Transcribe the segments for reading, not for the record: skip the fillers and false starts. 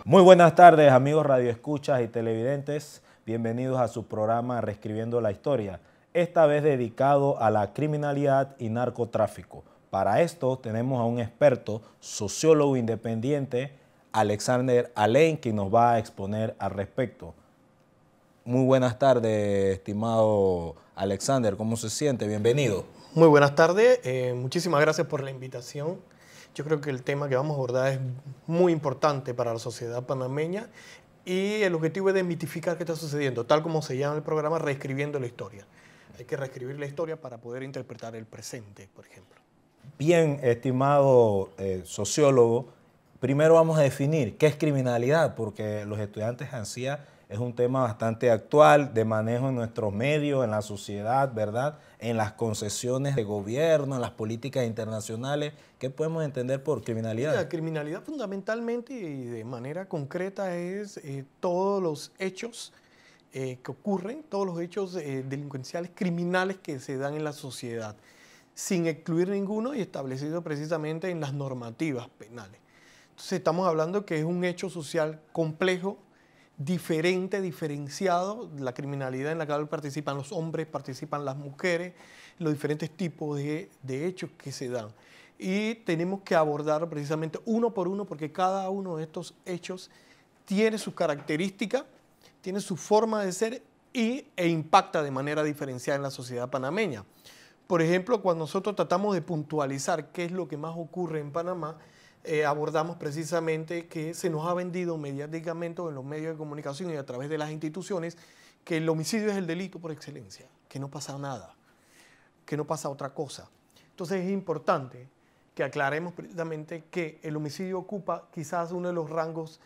Muy buenas tardes, amigos radioescuchas y televidentes. Bienvenidos a su programa Reescribiendo la Historia, esta vez dedicado a la criminalidad y narcotráfico. Para esto tenemos a un experto, sociólogo independiente, Alexander Alain, que nos va a exponer al respecto. Muy buenas tardes, estimado Alexander. ¿Cómo se siente? Bienvenido. Muy buenas tardes. Muchísimas gracias por la invitación. Yo creo que el tema que vamos a abordar es muy importante para la sociedad panameña y el objetivo es desmitificar qué está sucediendo, tal como se llama el programa, Reescribiendo la Historia. Hay que reescribir la historia para poder interpretar el presente, por ejemplo. Bien, estimado sociólogo, primero vamos a definir qué es criminalidad, porque los estudiantes ansía es un tema bastante actual de manejo en nuestros medios, en la sociedad, ¿verdad? En las concesiones de gobierno, en las políticas internacionales. ¿Qué podemos entender por criminalidad? La criminalidad fundamentalmente y de manera concreta es todos los hechos que ocurren, todos los hechos delincuenciales, criminales que se dan en la sociedad, sin excluir ninguno y establecido precisamente en las normativas penales. Entonces estamos hablando que es un hecho social complejo, diferente, diferenciado, la criminalidad en la cual participan los hombres, participan las mujeres, los diferentes tipos de hechos que se dan. Y tenemos que abordar precisamente uno por uno porque cada uno de estos hechos tiene sus características, tiene su forma de ser e impacta de manera diferenciada en la sociedad panameña. Por ejemplo, cuando nosotros tratamos de puntualizar qué es lo que más ocurre en Panamá, abordamos precisamente que se nos ha vendido mediáticamente en los medios de comunicación y a través de las instituciones que el homicidio es el delito por excelencia, que no pasa nada, que no pasa otra cosa. Entonces es importante que aclaremos precisamente que el homicidio ocupa quizás uno de los rangos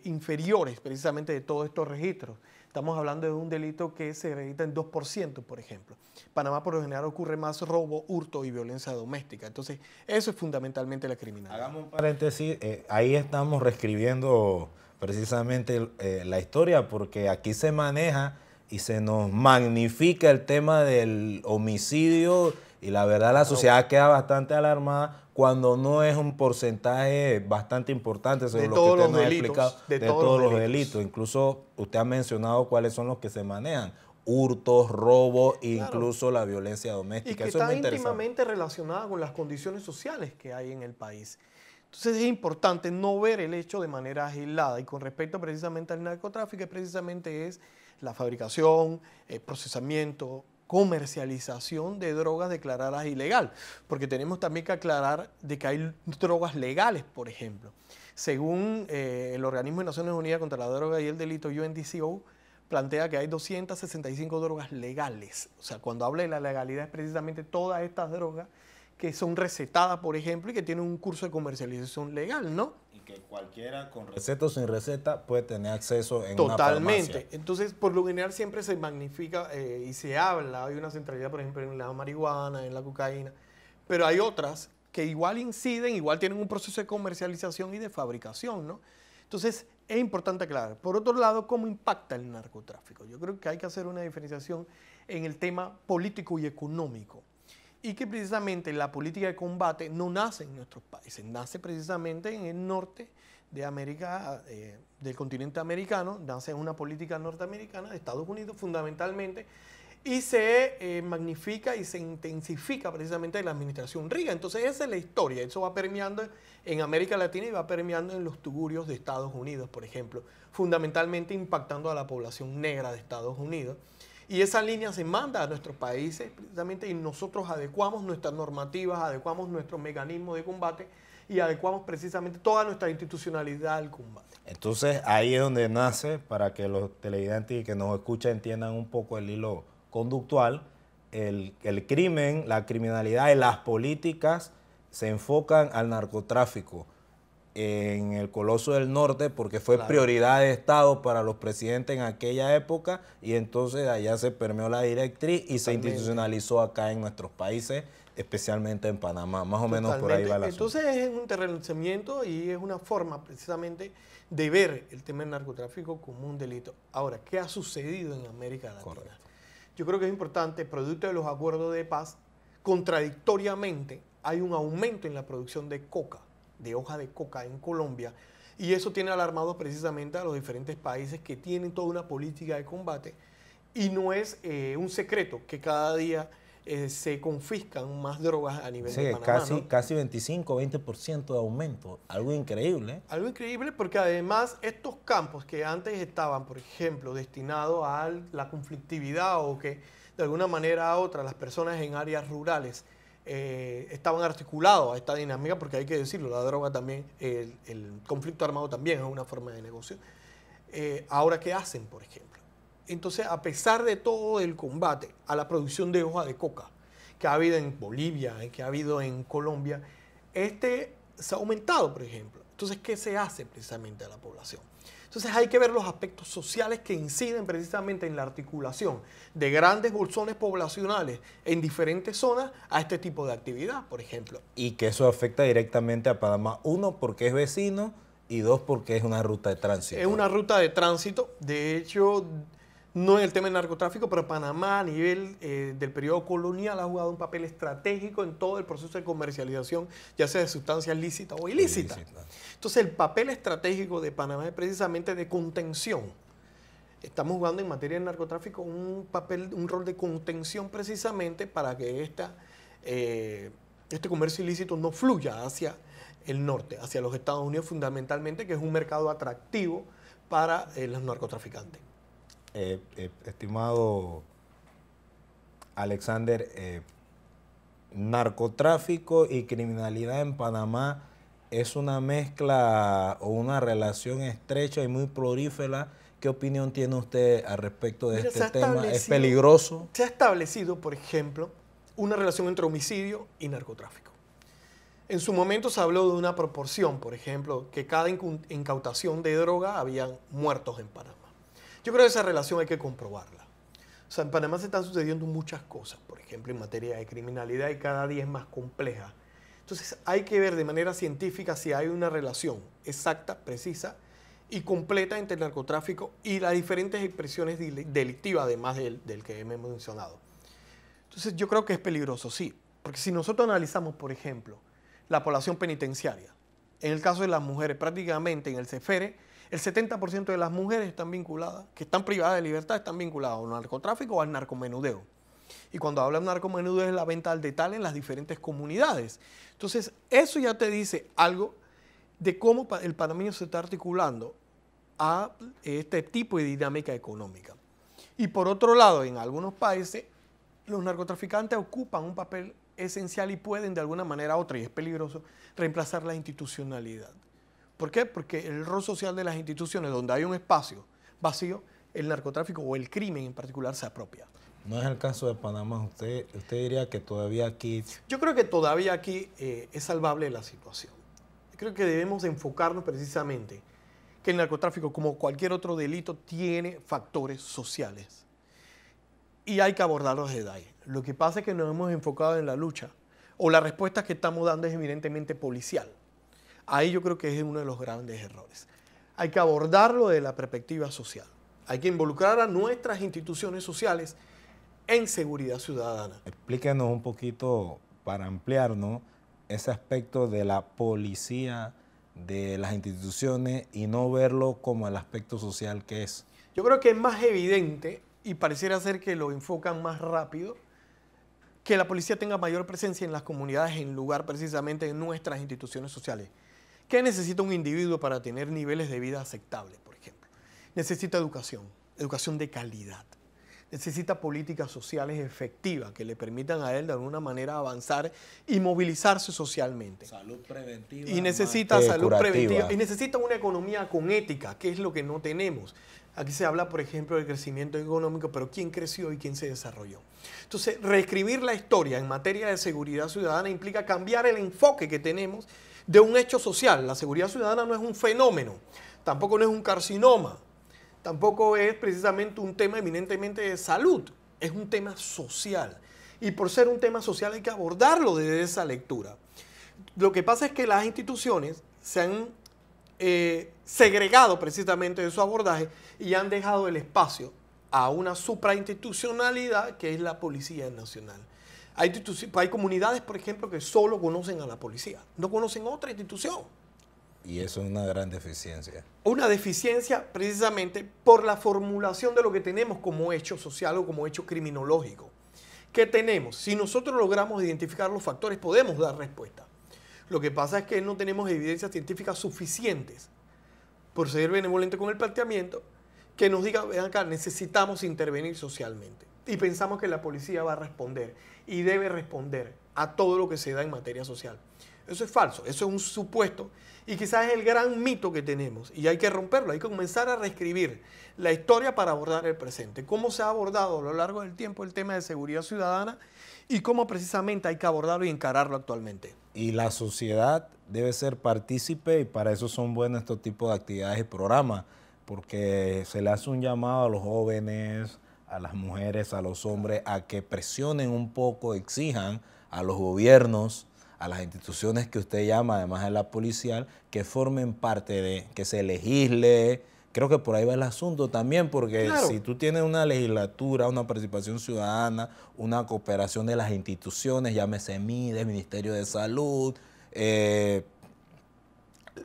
inferiores precisamente de todos estos registros. Estamos hablando de un delito que se registra en 2%, por ejemplo. Panamá por lo general ocurre más robo, hurto y violencia doméstica. Entonces, eso es fundamentalmente la criminalidad. Hagamos un paréntesis, ahí estamos reescribiendo precisamente la historia porque aquí se maneja y se nos magnifica el tema del homicidio y la verdad la sociedad queda bastante alarmada cuando no es un porcentaje bastante importante según lo que usted nos ha explicado de todos los delitos. Incluso usted ha mencionado cuáles son los que se manejan. Hurtos, robos, incluso la violencia doméstica. Y que está íntimamente relacionada con las condiciones sociales que hay en el país. Entonces es importante no ver el hecho de manera aislada y con respecto precisamente al narcotráfico, precisamente es la fabricación, procesamiento, comercialización de drogas declaradas ilegal, porque tenemos también que aclarar de que hay drogas legales, por ejemplo. Según el Organismo de Naciones Unidas contra la Droga y el Delito, UNDCO, plantea que hay 265 drogas legales. O sea, cuando habla de la legalidad es precisamente todas estas drogas que son recetadas, por ejemplo, y que tienen un curso de comercialización legal, ¿no? Y que cualquiera con receta o sin receta puede tener acceso en Totalmente. Una farmacia. Entonces, por lo general siempre se magnifica y se habla, hay una centralidad, por ejemplo, en la marihuana, en la cocaína, pero hay otras que igual inciden, igual tienen un proceso de comercialización y de fabricación, ¿no? Entonces, es importante aclarar. Por otro lado, ¿cómo impacta el narcotráfico? Yo creo que hay que hacer una diferenciación en el tema político y económico. Y que precisamente la política de combate no nace en nuestros países, nace precisamente en el norte de América, del continente americano, nace en una política norteamericana de Estados Unidos fundamentalmente, y se magnifica y se intensifica precisamente en la administración Reagan. Entonces esa es la historia, eso va permeando en América Latina y va permeando en los tugurios de Estados Unidos, por ejemplo, fundamentalmente impactando a la población negra de Estados Unidos. Y esa línea se manda a nuestros países precisamente y nosotros adecuamos nuestras normativas, adecuamos nuestros mecanismos de combate y adecuamos precisamente toda nuestra institucionalidad al combate. Entonces ahí es donde nace, para que los televidentes que nos escuchan entiendan un poco el hilo conductual, el crimen, la criminalidad y las políticas se enfocan al narcotráfico en el Coloso del Norte porque fue prioridad de Estado para los presidentes en aquella época y entonces allá se permeó la directriz y se institucionalizó acá en nuestros países, especialmente en Panamá. Más o menos por ahí va la Entonces es un terraceamiento y es una forma precisamente de ver el tema del narcotráfico como un delito. Ahora, ¿qué ha sucedido en América Latina? Correcto. Yo creo que es importante, producto de los acuerdos de paz, contradictoriamente hay un aumento en la producción de coca, de hoja de coca en Colombia, Y eso tiene alarmado precisamente a los diferentes países que tienen toda una política de combate. Y no es un secreto que cada día se confiscan más drogas a nivel de Panamá, ¿no? Casi 25-20% de aumento, algo increíble, ¿eh? Algo increíble porque además estos campos que antes estaban, por ejemplo, destinados a la conflictividad o que de alguna manera u otra las personas en áreas rurales estaban articulados a esta dinámica, porque hay que decirlo, la droga también, el conflicto armado también es una forma de negocio. Ahora, ¿qué hacen, por ejemplo? Entonces, a pesar de todo el combate a la producción de hoja de coca que ha habido en Bolivia, que ha habido en Colombia, se ha aumentado, por ejemplo. Entonces, ¿qué se hace precisamente a la población? Entonces, hay que ver los aspectos sociales que inciden precisamente en la articulación de grandes bolsones poblacionales en diferentes zonas a este tipo de actividad, por ejemplo. Y que eso afecta directamente a Panamá, uno, porque es vecino, y dos, porque es una ruta de tránsito. Es una ruta de tránsito, de hecho, no en el tema del narcotráfico, pero Panamá a nivel del periodo colonial ha jugado un papel estratégico en todo el proceso de comercialización, ya sea de sustancias lícitas o ilícitas. Entonces, el papel estratégico de Panamá es precisamente de contención. Estamos jugando en materia de narcotráfico un rol de contención precisamente para que este comercio ilícito no fluya hacia el norte, hacia los Estados Unidos fundamentalmente, que es un mercado atractivo para los narcotraficantes. Estimado Alexander, narcotráfico y criminalidad en Panamá es una mezcla o una relación estrecha y muy prolífera. ¿Qué opinión tiene usted al respecto de este tema? ¿Es peligroso? Se ha establecido, por ejemplo, una relación entre homicidio y narcotráfico. En su momento se habló de una proporción, por ejemplo, que cada incautación de droga habían muertos en Panamá. Yo creo que esa relación hay que comprobarla. O sea, en Panamá se están sucediendo muchas cosas, por ejemplo, en materia de criminalidad y cada día es más compleja. Entonces hay que ver de manera científica si hay una relación exacta, precisa y completa entre el narcotráfico y las diferentes expresiones delictivas, además del que hemos mencionado. Entonces yo creo que es peligroso, sí, porque si nosotros analizamos, por ejemplo, la población penitenciaria, en el caso de las mujeres, prácticamente en el CEFERE, el 70% de las mujeres están vinculadas, que están privadas de libertad, están vinculadas al narcotráfico o al narcomenudeo. Y cuando hablan de narcomenudeo es la venta al detalle en las diferentes comunidades. Entonces, eso ya te dice algo de cómo el panameño se está articulando a este tipo de dinámica económica. Y por otro lado, en algunos países, los narcotraficantes ocupan un papel esencial y pueden de alguna manera u otra, y es peligroso, reemplazar la institucionalidad. ¿Por qué? Porque el rol social de las instituciones, donde hay un espacio vacío, el narcotráfico o el crimen en particular se apropia. No es el caso de Panamá. ¿Usted diría que todavía aquí? Yo creo que todavía aquí es salvable la situación. Yo creo que debemos enfocarnos precisamente que el narcotráfico, como cualquier otro delito, tiene factores sociales. Y hay que abordarlos desde ahí. Lo que pasa es que nos hemos enfocado en la lucha, o la respuesta que estamos dando es evidentemente policial. Ahí yo creo que es uno de los grandes errores. Hay que abordarlo desde la perspectiva social. Hay que involucrar a nuestras instituciones sociales en seguridad ciudadana. Explíquenos un poquito, para ampliarnos, ese aspecto de la policía, de las instituciones, y no verlo como el aspecto social que es. Yo creo que es más evidente, y pareciera ser que lo enfocan más rápido, que la policía tenga mayor presencia en las comunidades en lugar precisamente de nuestras instituciones sociales. ¿Qué necesita un individuo para tener niveles de vida aceptables, por ejemplo? Necesita educación, educación de calidad. Necesita políticas sociales efectivas que le permitan a él de alguna manera avanzar y movilizarse socialmente. Salud preventiva. Y necesita salud curativa. preventiva. Y necesita una economía con ética, que es lo que no tenemos. Aquí se habla, por ejemplo, del crecimiento económico, pero ¿quién creció y quién se desarrolló? Entonces, reescribir la historia en materia de seguridad ciudadana implica cambiar el enfoque que tenemos de un hecho social. La seguridad ciudadana no es un fenómeno, tampoco no es un carcinoma, tampoco es precisamente un tema eminentemente de salud, es un tema social. Y por ser un tema social hay que abordarlo desde esa lectura. Lo que pasa es que las instituciones se han segregado precisamente de su abordaje y han dejado el espacio a una suprainstitucionalidad que es la Policía Nacional. Hay comunidades, por ejemplo, que solo conocen a la policía, no conocen otra institución. Y eso es una gran deficiencia. Una deficiencia precisamente por la formulación de lo que tenemos como hecho social o como hecho criminológico. ¿Qué tenemos? Si nosotros logramos identificar los factores, podemos dar respuesta. Lo que pasa es que no tenemos evidencias científicas suficientes, por ser benevolente con el planteamiento, que nos diga, vean acá, necesitamos intervenir socialmente. Y pensamos que la policía va a responder y debe responder a todo lo que se da en materia social. Eso es falso, eso es un supuesto y quizás es el gran mito que tenemos y hay que romperlo, hay que comenzar a reescribir la historia para abordar el presente. Cómo se ha abordado a lo largo del tiempo el tema de seguridad ciudadana y cómo precisamente hay que abordarlo y encararlo actualmente. Y la sociedad debe ser partícipe y para eso son buenos estos tipos de actividades y programas, porque se le hace un llamado a los jóvenes, a las mujeres, a los hombres, a que presionen un poco, exijan a los gobiernos, a las instituciones que usted llama, además de la policial, que formen parte de, que se legisle. Creo que por ahí va el asunto también, porque claro, si tú tienes una legislatura, una participación ciudadana, una cooperación de las instituciones, llámese MIDES, Ministerio de Salud, el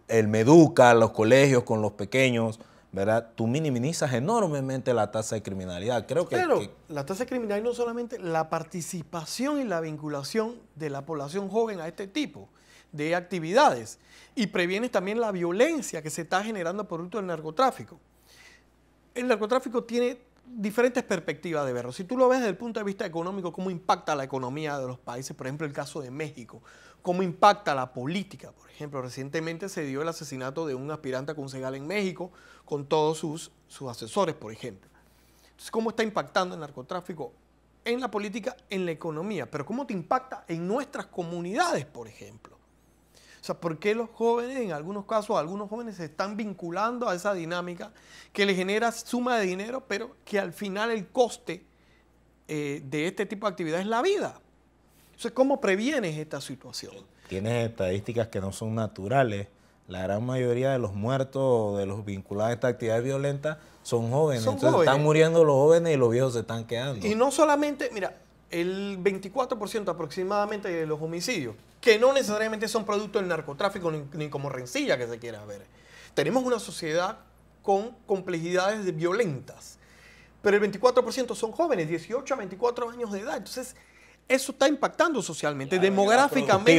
MEDUCA, los colegios con los pequeños, ¿verdad? Tú minimizas enormemente la tasa de criminalidad. Creo que, claro, la tasa de criminalidad no solamente la participación y la vinculación de la población joven a este tipo de actividades y previenes también la violencia que se está generando producto del narcotráfico. El narcotráfico tiene diferentes perspectivas de verlo. Si tú lo ves desde el punto de vista económico, cómo impacta la economía de los países, por ejemplo, el caso de México, cómo impacta la política. Por ejemplo, recientemente se dio el asesinato de un aspirante a concejal en México con todos sus asesores, por ejemplo. Entonces, ¿cómo está impactando el narcotráfico en la política, en la economía? Pero ¿cómo te impacta en nuestras comunidades, por ejemplo? O sea, ¿por qué los jóvenes, en algunos casos, algunos jóvenes se están vinculando a esa dinámica que les genera suma de dinero, pero que al final el coste de este tipo de actividad es la vida? Entonces, ¿cómo previenes esta situación? Tienes estadísticas que no son naturales. La gran mayoría de los muertos, de los vinculados a esta actividad violenta, son jóvenes. Entonces están muriendo los jóvenes y los viejos se están quedando. Y no solamente, mira, el 24% aproximadamente de los homicidios, que no necesariamente son producto del narcotráfico ni como rencilla que se quiera ver. Tenemos una sociedad con complejidades violentas, pero el 24% son jóvenes, 18 a 24 años de edad. Entonces, eso está impactando socialmente, claro, demográficamente.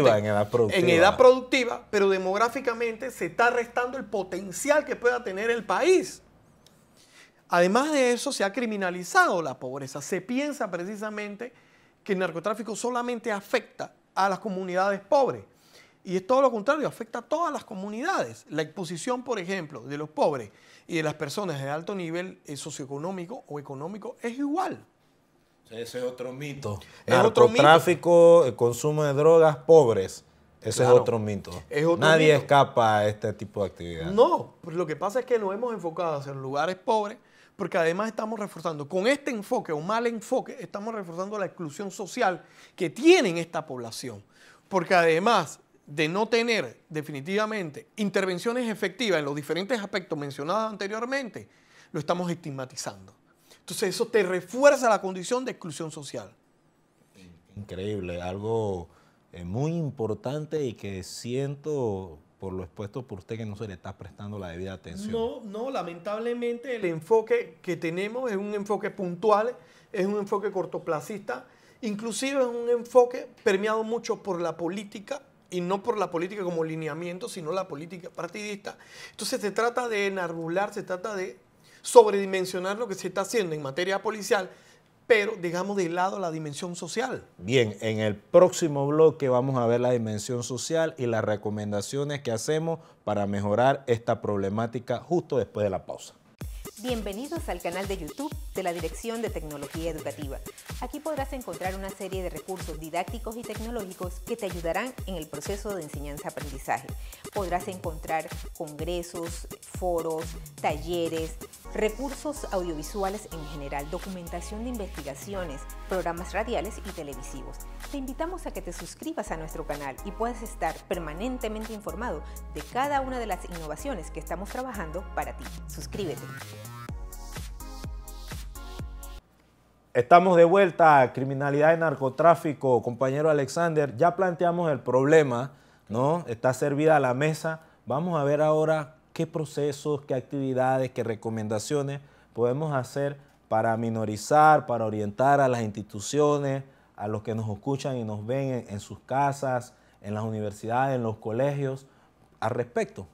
En edad productiva, pero demográficamente se está restando el potencial que pueda tener el país. Además de eso, se ha criminalizado la pobreza. Se piensa precisamente que el narcotráfico solamente afecta a las comunidades pobres. Y es todo lo contrario, afecta a todas las comunidades. La exposición, por ejemplo, de los pobres y de las personas de alto nivel socioeconómico o económico es igual. Ese es otro mito. Narcotráfico, el consumo de drogas, pobres. Ese claro, es otro mito. Nadie escapa a este tipo de actividad. No, pues lo que pasa es que nos hemos enfocado hacia los lugares pobres, porque además estamos reforzando, con este enfoque o mal enfoque, estamos reforzando la exclusión social que tienen esta población. Porque además de no tener definitivamente intervenciones efectivas en los diferentes aspectos mencionados anteriormente, lo estamos estigmatizando. Entonces eso te refuerza la condición de exclusión social. Increíble, algo muy importante y que siento por lo expuesto por usted que no se le está prestando la debida atención. No, lamentablemente el enfoque que tenemos es un enfoque puntual, es un enfoque cortoplacista, inclusive es un enfoque permeado mucho por la política y no por la política como lineamiento, sino la política partidista. Entonces se trata de enarbolar, se trata de sobredimensionar lo que se está haciendo en materia policial, pero dejamos de lado la dimensión social. Bien, en el próximo bloque vamos a ver la dimensión social y las recomendaciones que hacemos para mejorar esta problemática justo después de la pausa. Bienvenidos al canal de YouTube de la Dirección de Tecnología Educativa. Aquí podrás encontrar una serie de recursos didácticos y tecnológicos que te ayudarán en el proceso de enseñanza-aprendizaje. Podrás encontrar congresos, foros, talleres, recursos audiovisuales en general, documentación de investigaciones, programas radiales y televisivos. Te invitamos a que te suscribas a nuestro canal y puedas estar permanentemente informado de cada una de las innovaciones que estamos trabajando para ti. Suscríbete. Estamos de vuelta a Criminalidad y Narcotráfico, compañero Alexander. Ya planteamos el problema, ¿no? Está servida la mesa. vamos a ver ahora qué procesos, qué actividades, qué recomendaciones podemos hacer para minorizar, para orientar a las instituciones, a los que nos escuchan y nos ven en sus casas, en las universidades, en los colegios, al respecto.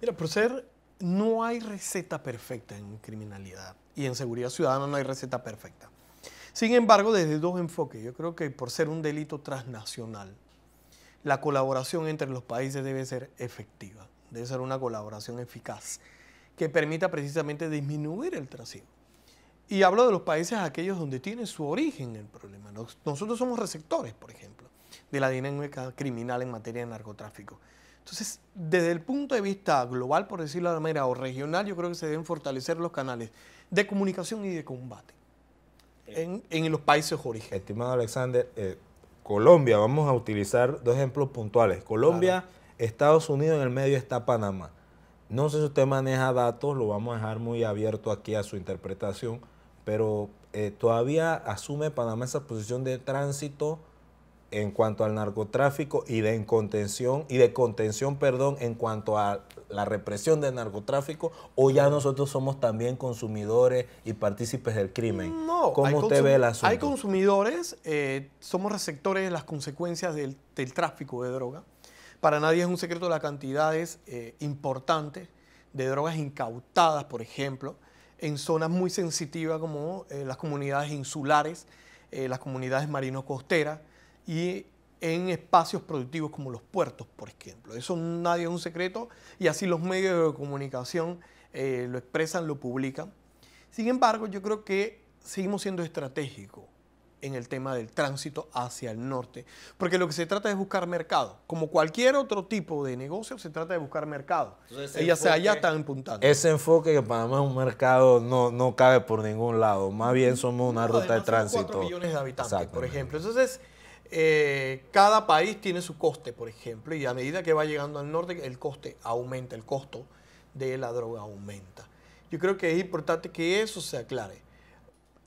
Mira, profesor, no hay receta perfecta en criminalidad y en seguridad ciudadana no hay receta perfecta. Sin embargo, desde dos enfoques, yo creo que por ser un delito transnacional, la colaboración entre los países debe ser efectiva, debe ser una colaboración eficaz que permita precisamente disminuir el trasiego. Y hablo de los países aquellos donde tiene su origen el problema. Nosotros somos receptores, por ejemplo, de la dinámica criminal en materia de narcotráfico. Entonces, desde el punto de vista global, por decirlo de la manera, o regional, yo creo que se deben fortalecer los canales de comunicación y de combate en los países de origen. Estimado Alexander, Colombia, vamos a utilizar dos ejemplos puntuales. Colombia, claro. Estados Unidos, en el medio está Panamá. No sé si usted maneja datos, lo vamos a dejar muy abierto aquí a su interpretación, pero todavía asume Panamá esa posición de tránsito en cuanto al narcotráfico y de contención en cuanto a la represión del narcotráfico, o ya nosotros somos también consumidores y partícipes del crimen. No, ¿Cómo usted ve el asunto? Hay consumidores, somos receptores de las consecuencias del tráfico de droga. Para nadie es un secreto las cantidades importantes de drogas incautadas, por ejemplo, en zonas muy sensitivas como las comunidades insulares, las comunidades marino-costeras y en espacios productivos como los puertos, por ejemplo. Eso nadie es un secreto y así los medios de comunicación lo expresan, lo publican. Sin embargo, yo creo que seguimos siendo estratégicos en el tema del tránsito hacia el norte, porque lo que se trata es buscar mercado. Como cualquier otro tipo de negocio, se trata de buscar mercado. Ellas allá están empuntando. Ese enfoque que Panamá es un mercado no cabe por ningún lado. Más bien somos una ruta de tránsito. 4 millones de habitantes, por ejemplo. Entonces, cada país tiene su coste, por ejemplo, y a medida que va llegando al norte, el coste aumenta, el costo de la droga aumenta. Yo creo que es importante que eso se aclare.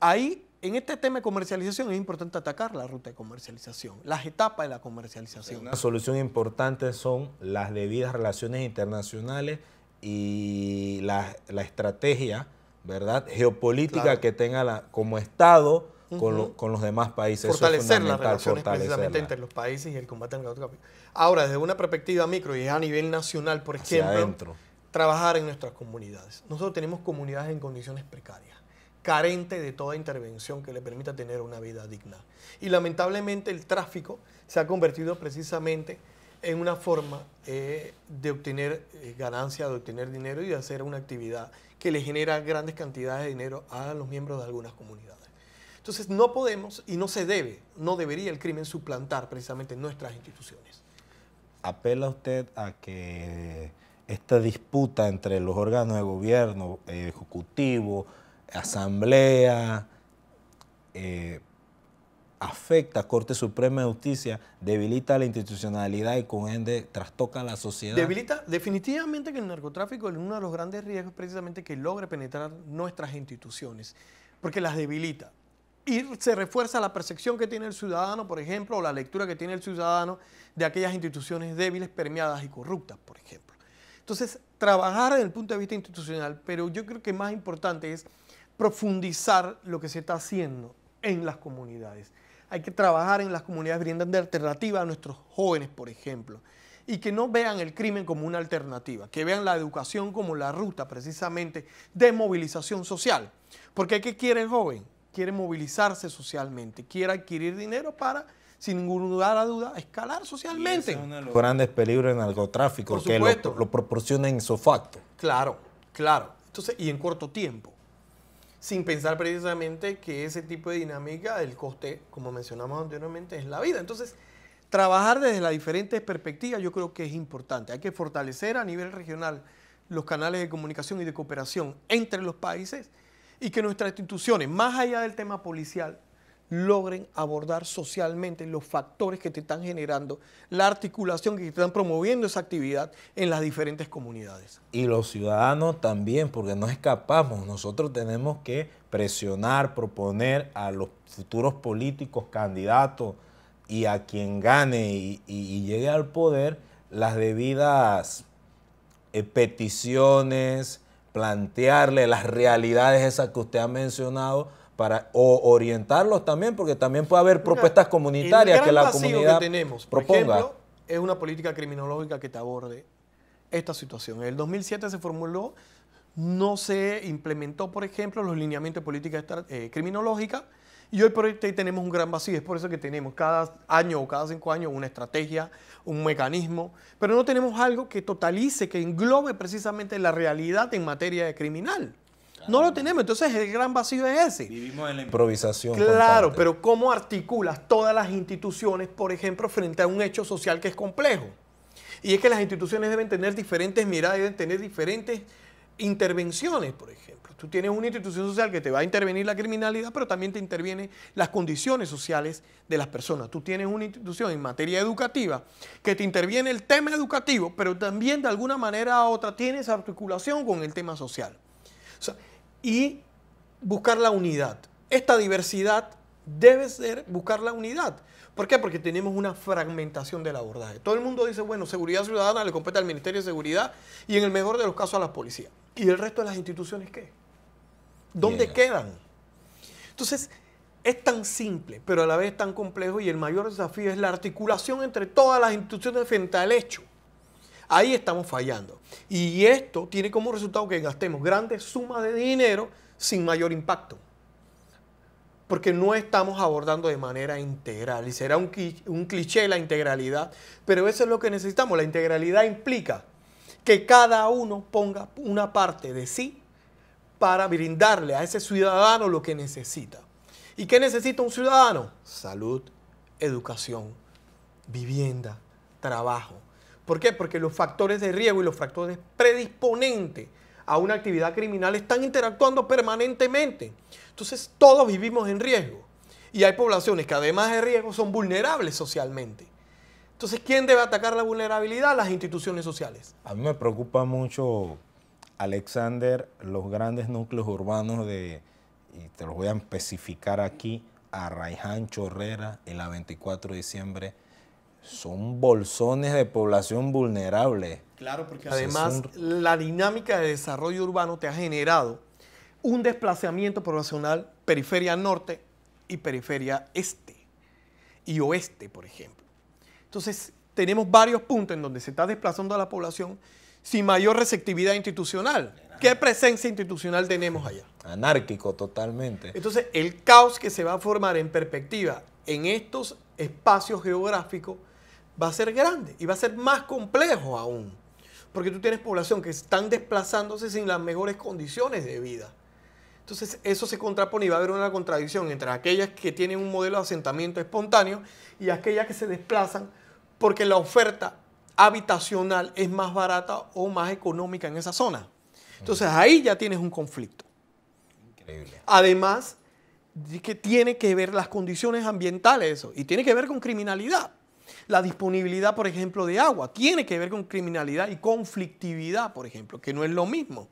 Ahí, en este tema de comercialización, es importante atacar la ruta de comercialización, las etapas de la comercialización. Una solución importante son las debidas relaciones internacionales y la estrategia, ¿verdad?, geopolítica, claro, que tenga como Estado con los demás países. Fortalecer las relaciones precisamente entre los países y el combate al narcotráfico. Ahora, desde una perspectiva micro y a nivel nacional, por ejemplo, trabajar en nuestras comunidades. Nosotros tenemos comunidades en condiciones precarias, carente de toda intervención que le permita tener una vida digna. Y lamentablemente el tráfico se ha convertido precisamente en una forma de obtener ganancia, de obtener dinero y de hacer una actividad que le genera grandes cantidades de dinero a los miembros de algunas comunidades. Entonces no podemos y no se debe, no debería el crimen suplantar precisamente nuestras instituciones. ¿Apela usted a que esta disputa entre los órganos de gobierno, ejecutivo, asamblea, afecta a Corte Suprema de Justicia, debilita la institucionalidad y con ende trastoca la sociedad? Debilita definitivamente que el narcotráfico es uno de los grandes riesgos precisamente que logre penetrar nuestras instituciones, porque las debilita. Y se refuerza la percepción que tiene el ciudadano, por ejemplo, o la lectura que tiene el ciudadano de aquellas instituciones débiles, permeadas y corruptas, por ejemplo. Entonces, trabajar desde el punto de vista institucional, pero yo creo que más importante es profundizar lo que se está haciendo en las comunidades. Hay que trabajar en las comunidades brindando alternativa a nuestros jóvenes, por ejemplo, y que no vean el crimen como una alternativa, que vean la educación como la ruta precisamente de movilización social. Porque ¿qué quiere el joven? Quiere movilizarse socialmente, quiere adquirir dinero para, sin ningún lugar a duda, escalar socialmente. Y ese es uno de los grandes peligros del narcotráfico, que lo proporciona ipso facto. Claro, claro. Entonces, y en corto tiempo, sin pensar precisamente que ese tipo de dinámica, el coste, como mencionamos anteriormente, es la vida. Entonces, trabajar desde las diferentes perspectivas yo creo que es importante. Hay que fortalecer a nivel regional los canales de comunicación y de cooperación entre los países y que nuestras instituciones, más allá del tema policial, logren abordar socialmente los factores que te están generando la articulación, que están promoviendo esa actividad en las diferentes comunidades. Y los ciudadanos también, porque no escapamos. Nosotros tenemos que presionar, proponer a los futuros políticos, candidatos y a quien gane y llegue al poder las debidas peticiones, plantearle las realidades esas que usted ha mencionado, o orientarlos también, porque también puede haber propuestas comunitarias que la comunidad que tenemos, proponga. Por ejemplo, es una política criminológica que te aborde esta situación. En el 2007 se formuló, no se implementó, por ejemplo, los lineamientos de política criminológica, y hoy por hoy tenemos un gran vacío. Es por eso que tenemos cada año o cada 5 años una estrategia, un mecanismo, pero no tenemos algo que totalice, que englobe precisamente la realidad en materia de criminal. No lo tenemos, entonces el gran vacío es ese. Vivimos en la improvisación. Claro, constante. pero ¿cómo articulas todas las instituciones, por ejemplo, frente a un hecho social que es complejo? Y es que las instituciones deben tener diferentes miradas, deben tener diferentes intervenciones, por ejemplo. Tú tienes una institución social que te va a intervenir la criminalidad, pero también te intervienen las condiciones sociales de las personas. Tú tienes una institución en materia educativa que te interviene el tema educativo, pero también de alguna manera u otra tienes articulación con el tema social. O sea, y buscar la unidad. Esta diversidad debe ser buscar la unidad. ¿Por qué? Porque tenemos una fragmentación del abordaje. Todo el mundo dice, bueno, seguridad ciudadana le compete al Ministerio de Seguridad y en el mejor de los casos a la policía. ¿Y el resto de las instituciones qué? ¿Dónde quedan? Entonces, es tan simple, pero a la vez tan complejo, y el mayor desafío es la articulación entre todas las instituciones frente al hecho. Ahí estamos fallando. Y esto tiene como resultado que gastemos grandes sumas de dinero sin mayor impacto. Porque no estamos abordando de manera integral. Y será un cliché la integralidad, pero eso es lo que necesitamos. La integralidad implica que cada uno ponga una parte de sí para brindarle a ese ciudadano lo que necesita. ¿Y qué necesita un ciudadano? Salud, educación, vivienda, trabajo. ¿Por qué? Porque los factores de riesgo y los factores predisponentes a una actividad criminal están interactuando permanentemente. Entonces, todos vivimos en riesgo. Y hay poblaciones que además de riesgo son vulnerables socialmente. Entonces, ¿quién debe atacar la vulnerabilidad? Las instituciones sociales. A mí me preocupa mucho, Alexander, los grandes núcleos urbanos y te los voy a especificar aquí, Arraiján, Chorrera, en la 24 de diciembre, son bolsones de población vulnerable. Claro, porque además la dinámica de desarrollo urbano te ha generado un desplazamiento poblacional periferia norte y periferia este y oeste, por ejemplo. Entonces, tenemos varios puntos en donde se está desplazando a la población sin mayor receptividad institucional. ¿Qué presencia institucional tenemos allá? Anárquico totalmente. Entonces, el caos que se va a formar en perspectiva en estos espacios geográficos va a ser grande y va a ser más complejo aún. Porque tú tienes población que están desplazándose sin las mejores condiciones de vida. Entonces, eso se contrapone y va a haber una contradicción entre aquellas que tienen un modelo de asentamiento espontáneo y aquellas que se desplazan porque la oferta habitacional es más barata o más económica en esa zona. Entonces, ahí ya tienes un conflicto. Increíble. Además, de que tiene que ver las condiciones ambientales eso, y tiene que ver con criminalidad. La disponibilidad, por ejemplo, de agua, tiene que ver con criminalidad y conflictividad, por ejemplo, que no es lo mismo.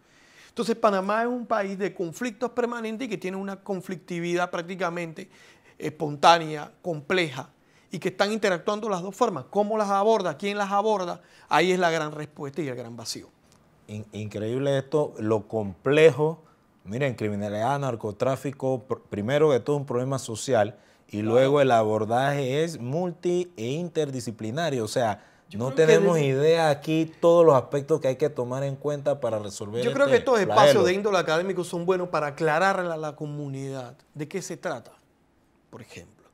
Entonces, Panamá es un país de conflictos permanentes y que tiene una conflictividad prácticamente espontánea, compleja, y que están interactuando las dos formas. ¿Cómo las aborda? ¿Quién las aborda? Ahí es la gran respuesta y el gran vacío. Increíble esto, lo complejo. Miren, criminalidad, narcotráfico, primero que todo un problema social y luego el abordaje es multi e interdisciplinario. O sea, no tenemos idea aquí todos los aspectos que hay que tomar en cuenta para resolver. Yo creo que estos espacios de índole académico son buenos para aclararle a la comunidad de qué se trata. Por ejemplo,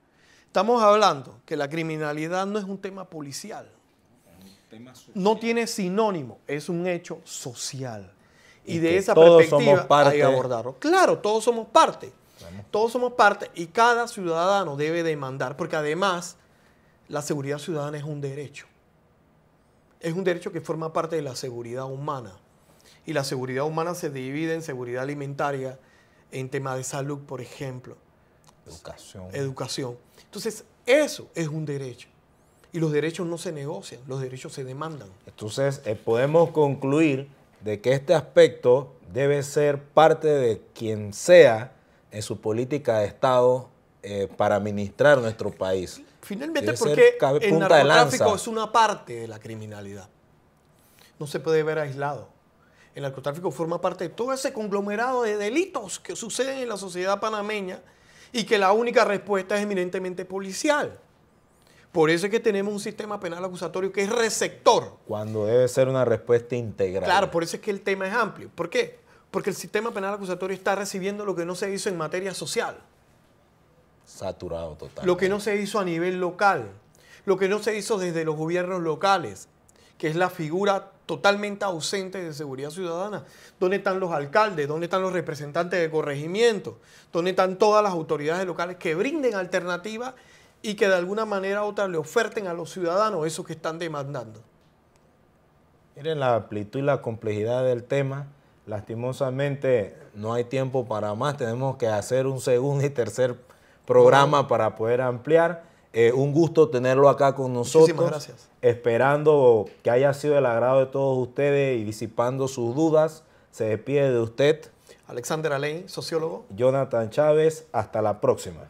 estamos hablando que la criminalidad no es un tema policial. No tiene sinónimo, es un hecho social. Y de esa perspectiva hay que abordarlo. Claro, todos somos parte. Todos somos parte y cada ciudadano debe demandar, porque además la seguridad ciudadana es un derecho. Es un derecho que forma parte de la seguridad humana. Y la seguridad humana se divide en seguridad alimentaria, en tema de salud, por ejemplo. Educación. Entonces, eso es un derecho. Y los derechos no se negocian, los derechos se demandan. Entonces, podemos concluir de que este aspecto debe ser parte de quien sea en su política de Estado para administrar nuestro país. Finalmente, porque el narcotráfico es una parte de la criminalidad. no se puede ver aislado. El narcotráfico forma parte de todo ese conglomerado de delitos que suceden en la sociedad panameña y que la única respuesta es eminentemente policial. Por eso es que tenemos un sistema penal acusatorio que es receptor. Cuando debe ser una respuesta integral. Claro, por eso es que el tema es amplio. ¿Por qué? Porque el sistema penal acusatorio está recibiendo lo que no se hizo en materia social. Saturado total. Lo que no se hizo a nivel local. Lo que no se hizo desde los gobiernos locales, que es la figura totalmente ausente de seguridad ciudadana. ¿Dónde están los alcaldes? ¿Dónde están los representantes de corregimiento? ¿Dónde están todas las autoridades locales que brinden alternativas y que de alguna manera u otra le oferten a los ciudadanos eso que están demandando? Miren la amplitud y la complejidad del tema. Lastimosamente no hay tiempo para más. Tenemos que hacer un segundo y tercer programa para poder ampliar. Un gusto tenerlo acá con nosotros. Muchísimas gracias. Esperando que haya sido el agrado de todos ustedes y disipando sus dudas. Se despide de usted Alexander Alain, sociólogo. Jonathan Chávez. Hasta la próxima.